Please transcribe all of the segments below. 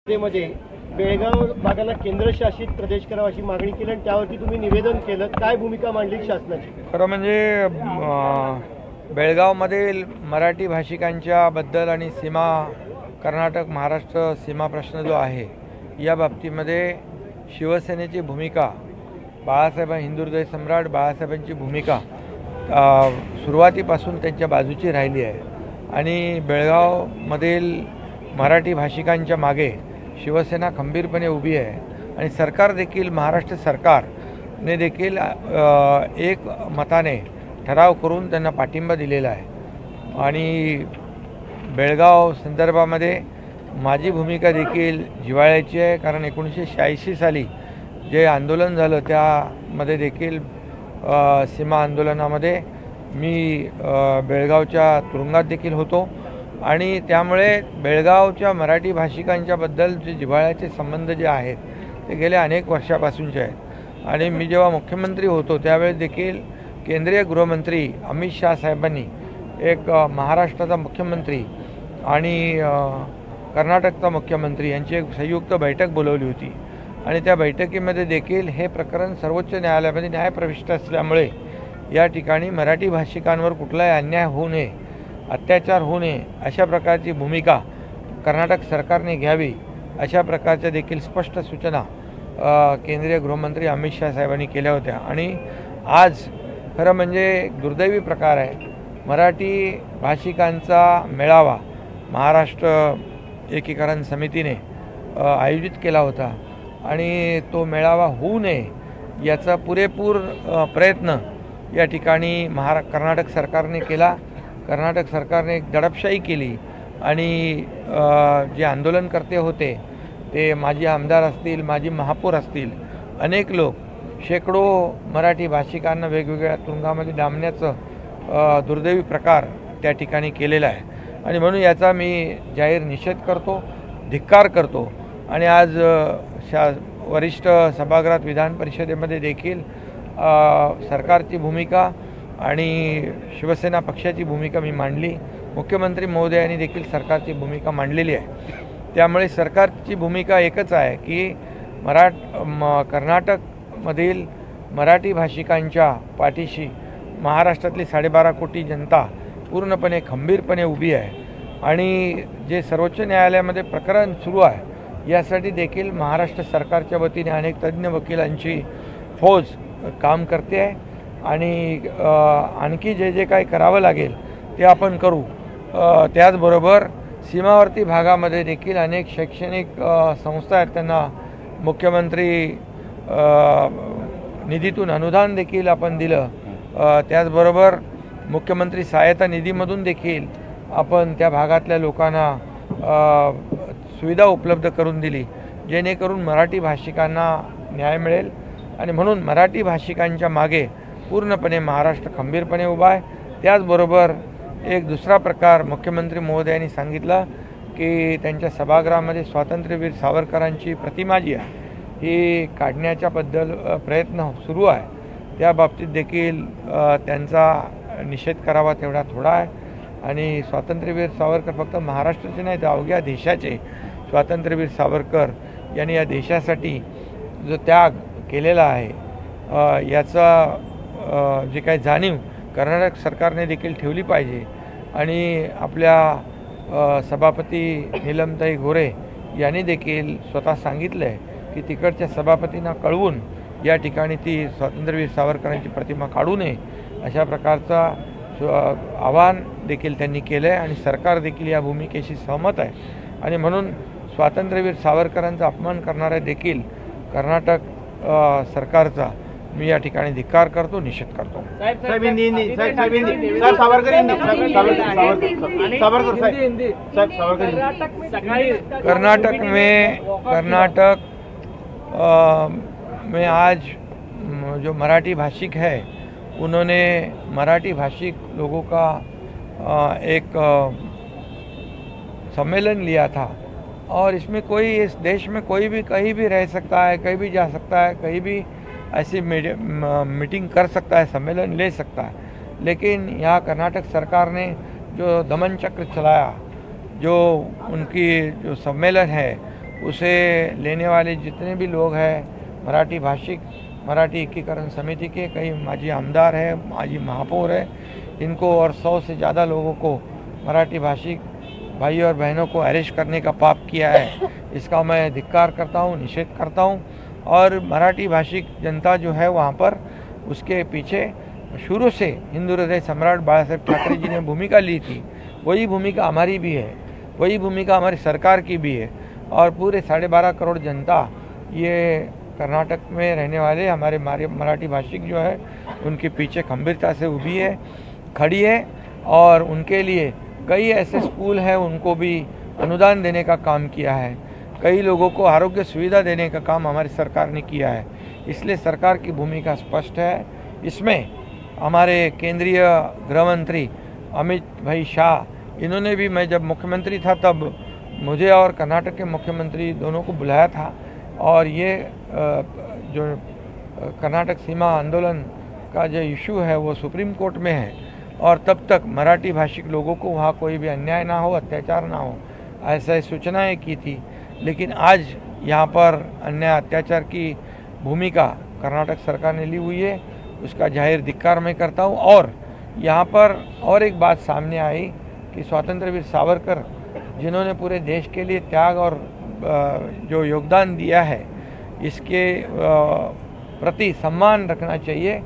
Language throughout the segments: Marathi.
मध्ये बेळगाव भागाला केंद्रशासित प्रदेश करावा अशी मागणी केली आणि त्यावरती तुम्ही निवेदन केलं, काय भूमिका मांडली शासनाची? खरं म्हणजे बेळगावमधील मराठी भाषिकांच्या बद्दल आणि सीमा कर्नाटक महाराष्ट्र सीमा प्रश्न जो आहे या बाबतीमध्ये शिवसेनेची भूमिका, बाळासाहेब हिंदुहृदय सम्राट बाळासाहेबांची भूमिका सुरुवातीपासून त्यांच्या बाजूची राहिली आहे आणि बेळगावमधील मराठी भाषिकांच्या मागे शिवसेना खंबीरपणे उभी आहे आणि सरकार देखील, महाराष्ट्र सरकारने देखील एक मताने ठराव करून त्यांना पाठिंबा दिलेला आहे आणि बेळगाव संदर्भामध्ये माझी भूमिका देखील जिव्हाळ्याची आहे. कारण 1986 साली जे आंदोलन झालं त्यामध्ये देखील सीमा आंदोलनामध्ये मी बेळगावच्या तुरुंगात देखील होतो आणि त्यामुळे बेळगावच्या मराठी भाषिकांच्याबद्दल जे जिव्हाळ्याचे संबंध जे आहेत ते गेल्या अनेक वर्षापासूनचे आहेत. आणि मी जेव्हा मुख्यमंत्री होतो त्यावेळेस देखील केंद्रीय गृहमंत्री अमित शाह साहेबांनी एक महाराष्ट्राचा मुख्यमंत्री आणि कर्नाटकचा मुख्यमंत्री यांची एक संयुक्त बैठक बोलवली होती आणि त्या बैठकीमध्ये देखील हे प्रकरण सर्वोच्च न्यायालयामध्ये न्यायप्रविष्ट असल्यामुळे या ठिकाणी मराठी भाषिकांवर कुठलाही अन्याय होऊ नये, अत्याचार होऊ नये अशा प्रकारची भूमिका कर्नाटक सरकारने घ्यावी अशा प्रकारच्या देखील स्पष्ट सूचना केंद्रीय गृहमंत्री अमित शाह साहेबांनी केल्या होत्या. आणि आज खरं म्हणजे दुर्दैवी प्रकार आहे, मराठी भाषिकांचा मेळावा महाराष्ट्र एकीकरण समितीने आयोजित केला होता आणि तो मेळावा होऊ नये याचा पुरेपूर प्रयत्न या ठिकाणी कर्नाटक सरकारने केला. कर्नाटक सरकारने एक दडपशाही केली आणि जे आंदोलनकर्ते होते ते माजी आमदार असतील, माजी महापौर असतील, अनेक लोक, शेकडो मराठी भाषिकांना वेगवेगळ्या तुरुंगामध्ये डांबण्याचं दुर्दैवी प्रकार त्या ठिकाणी केलेला आहे आणि म्हणून याचा मी जाहीर निषेध करतो, धिक्कार करतो. आणि आज वरिष्ठ सभागृहात विधान परिषदेमध्ये देखील सरकारची भूमिका आणि शिवसेना पक्षाची भूमिका मी मांडली. मुख्यमंत्री महोदयांनी देखील सरकारची भूमिका मांडलेली आहे. त्यामुळे सरकारची भूमिका एकच आहे की कर्नाटकमधील मराठी भाषिकांच्या पाठीशी महाराष्ट्रातली 12.5 कोटी जनता पूर्णपणे खंबीरपणे उभी आहे आणि जे सर्वोच्च न्यायालयामध्ये प्रकरण सुरू आहे यासाठी देखील महाराष्ट्र सरकारच्या वतीने अनेक तज्ज्ञ वकिलांची फौज काम करते आहे आणि आणखी जे जे काही करावं लागेल ते आपण करू. त्याचबरोबर सीमावर्ती भागामध्ये देखील अनेक शैक्षणिक संस्था आहेत, त्यांना मुख्यमंत्री निधीतून अनुदान देखील आपण दिलं. त्याचबरोबर मुख्यमंत्री सहायता निधीमधून देखील आपण त्या भागातल्या लोकांना सुविधा उपलब्ध करून दिली जेणेकरून मराठी भाषिकांना न्याय मिळेल. आणि म्हणून मराठी भाषिकांच्या मागे पूर्णपणे महाराष्ट्र खंबीरपणे उभा आहे. त्याचबरोबर एक दुसरा प्रकार मुख्यमंत्री महोदयांनी सांगितलं की त्यांच्या सभागृहामध्ये स्वातंत्र्यवीर सावरकरांची प्रतिमा जी आहे ही काढण्याच्याबद्दल प्रयत्न सुरू आहे. त्या बाबतीत देखील त्यांचा निषेध करावा तेवढा थोडा आहे. आणि स्वातंत्र्यवीर सावरकर फक्त महाराष्ट्राचे नाही तर अवघ्या देशाचे स्वातंत्र्यवीर सावरकर यांनी या देशासाठी जो त्याग केलेला आहे याचा जे काही जाणीव कर्नाटक सरकारने देखील ठेवली पाहिजे. आणि आपल्या सभापती नीलमताई गोरे यांनी देखील स्वतः सांगितलं आहे की तिकडच्या सभापतींना कळवून या ठिकाणी ती स्वातंत्र्यवीर सावरकरांची प्रतिमा काढू नये अशा प्रकारचा आवाहन देखील त्यांनी केलं आहे आणि सरकार देखील या भूमिकेशी सहमत आहे. आणि म्हणून स्वातंत्र्यवीर सावरकरांचा अपमान करणारे देखील कर्नाटक सरकारचा मी या ठिकाणी धिक्कार करतो, निषेध करतो. कर्नाटक में आज जो मराठी भाषिक है उन्होंने मराठी भाषिक लोगों का एक सम्मेलन लिया था और इसमें कोई, इस देश में कोई भी कहीं भी रह सकता है, कहीं भी जा सकता है, कहीं भी ऐसी मीटिंग कर सकता है, सम्मेलन ले सकता है. लेकिन यहाँ कर्नाटक सरकार ने जो दमन चक्र चलाया, जो उनकी जो सम्मेलन है उसे लेने वाले जितने भी लोग हैं मराठी भाषिक, मराठी एकीकरण समिति के कई माजी आमदार हैं, माजी महापौर हैं, इनको और 100 से ज़्यादा लोगों को मराठी भाषिक भाई और बहनों को अरेस्ट करने का पाप किया है। इसका मैं धिक्कार करता हूँ, निषेध करता हूँ। और मराठी भाषिक जनता जो है वहाँ पर उसके पीछे शुरू से हिंदू हृदय सम्राट बाला साहेब ठाकरे जी ने भूमिका ली थी, वही भूमिका हमारी भी है, वही भूमिका हमारी सरकार की भी है। और पूरे 12.5 करोड़ जनता ये कर्नाटक में रहने वाले हमारे मराठी भाषिक जो है उनके पीछे खंभीरता से उभी है, खड़ी है। और उनके लिए कई ऐसे स्कूल हैं, उनको भी अनुदान देने का काम किया है। कई लोगों को आरोग्य सुविधा देने का काम हमारी सरकार ने किया है। इसलिए सरकार की भूमिका स्पष्ट है। इसमें हमारे केंद्रीय गृह मंत्री अमित भाई शाह, इन्होंने भी, मैं जब मुख्यमंत्री था तब मुझे और कर्नाटक के मुख्यमंत्री दोनों को बुलाया था। और ये जो कर्नाटक सीमा आंदोलन का जो इशू है वो सुप्रीम कोर्ट में है, और तब तक मराठी भाषिक लोगों को वहाँ कोई भी अन्याय ना हो, अत्याचार ना हो, ऐसे सूचनाएं की थी। लेकिन आज यहाँ पर अन्याय अत्याचार की भूमिका कर्नाटक सरकार ने ली हुई है, उसका जाहिर धिक्कार मैं करता हूँ। और यहाँ पर और एक बात सामने आई कि स्वतंत्र वीर सावरकर, जिन्होंने पूरे देश के लिए त्याग और जो योगदान दिया है, इसके प्रति सम्मान रखना चाहिए,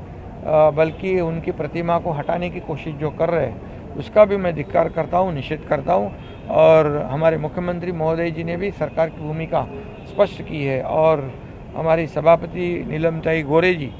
बल्कि उनकी प्रतिमा को हटाने की कोशिश जो कर रहे हैं उसका भी मैं धिक्कार करता हूँ, निषेध करता हूँ। और हमारे मुख्यमंत्री महोदय जी ने भी सरकार की भूमिका स्पष्ट की है। और हमारी सभापति नीलमताई गोरे जी,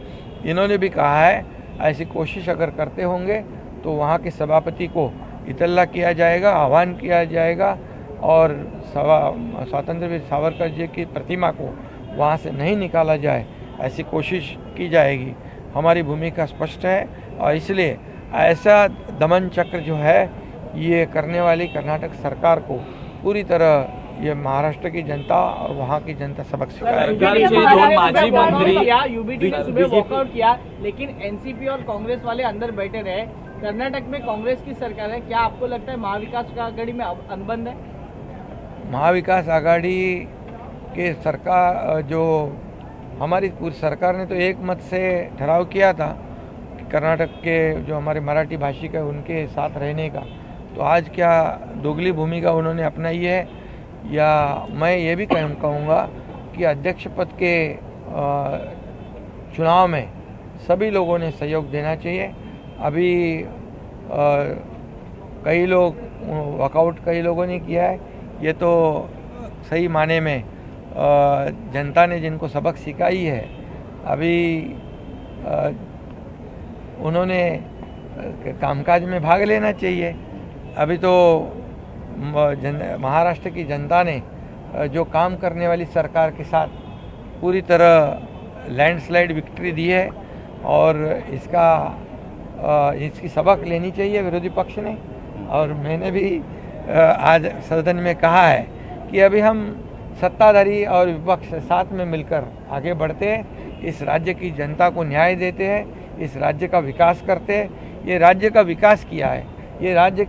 इन्होंने भी कहा है ऐसी कोशिश अगर करते होंगे तो वहाँ के सभापति को इतला किया जाएगा, आह्वान किया जाएगा, और स्वतंत्रवीर सावरकर जी की प्रतिमा को वहाँ से नहीं निकाला जाए, ऐसी कोशिश की जाएगी। हमारी भूमिका स्पष्ट है। और इसलिए ऐसा दमन चक्र जो है ये करने वाली कर्नाटक सरकार को पूरी तरह ये महाराष्ट्र की जनता और वहाँ की जनता सबक सिखाएगी। माजी मंत्री यूबीटी ने सुबह वॉकआउट किया, लेकिन एनसीपी और कांग्रेस वाले अंदर बैठे रहे। कर्नाटक में कांग्रेस की सरकार है, क्या आपको लगता है महाविकास आघाड़ी में अनबन है? महाविकास आघाड़ी के सरकार, जो हमारी पूरी सरकार ने तो एक मत से ठहराव किया था कि कर्नाटक के जो हमारे मराठी भाषिक है उनके साथ रहने का, तो आज क्या दोगली भूमिका उन्होंने अपनाई है? या मैं ये भी कहूँगा कि अध्यक्ष पद के चुनाव में सभी लोगों ने सहयोग देना चाहिए। अभी कई लोग वॉकआउट कई लोगों ने किया है, ये तो सही माने में जनता ने जिनको सबक सिखाई है, अभी उन्होंने कामकाज में भाग लेना चाहिए। अभी तो महाराष्ट्र की जनता ने जो काम करने वाली सरकार के साथ पूरी तरह लैंडस्लाइड विक्ट्री दी है, और इसकी सबक लेनी चाहिए विरोधी पक्ष ने। और मैंने भी आज सदन में कहा है कि अभी हम सत्ताधारी और विपक्ष साथ में मिलकर आगे बढ़ते हैं, इस राज्य की जनता को न्याय देते हैं, इस राज्य का विकास करते हैं। ये राज्य का विकास किया है, ये राज्य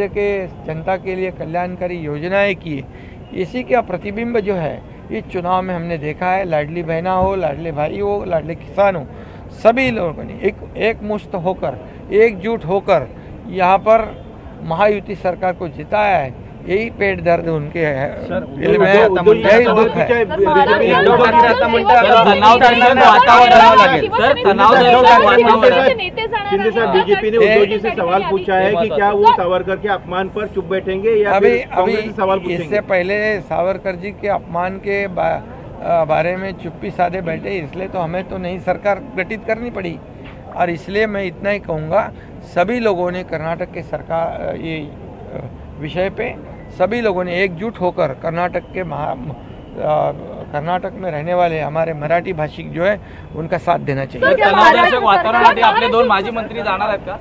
के जनता के लिए कल्याणकारी योजनाएं की, इसी का प्रतिबिंब जो है इस चुनाव में हमने देखा है। लाडली बहना हो, लाडले भाई हो, लाडले किसान हो, सभी लोगों ने एक मुश्त होकर, एकजुट होकर यहाँ पर महायुति सरकार को जिताया है। यही पेट दर्द उनके है, दिल में यही दुख है। शिंदे साहब, बीजेपी ने उद्धव जी से सवाल पूछा है कि क्या वो सावरकर के अपमान पर चुप बैठेंगे या अभी सवाल पूछेंगे? इससे पहले सावरकर जी के अपमान के बारे में चुप्पी साधे बैठे, इसलिए तो हमें तो नई सरकार गठित करनी पड़ी। और इसलिए मैं इतना ही कहूँगा, सभी लोगों ने कर्नाटक के सरकार ये विषय पे सभी लोगों ने एकजुट होकर कर्नाटक में रहने वाले हमारे मराठी भाषिक जो है उनका साथ देना चाहिए। तणावदर्शक वातावरणासाठी आपले दोन माजी मंत्री जाणार आहेत का?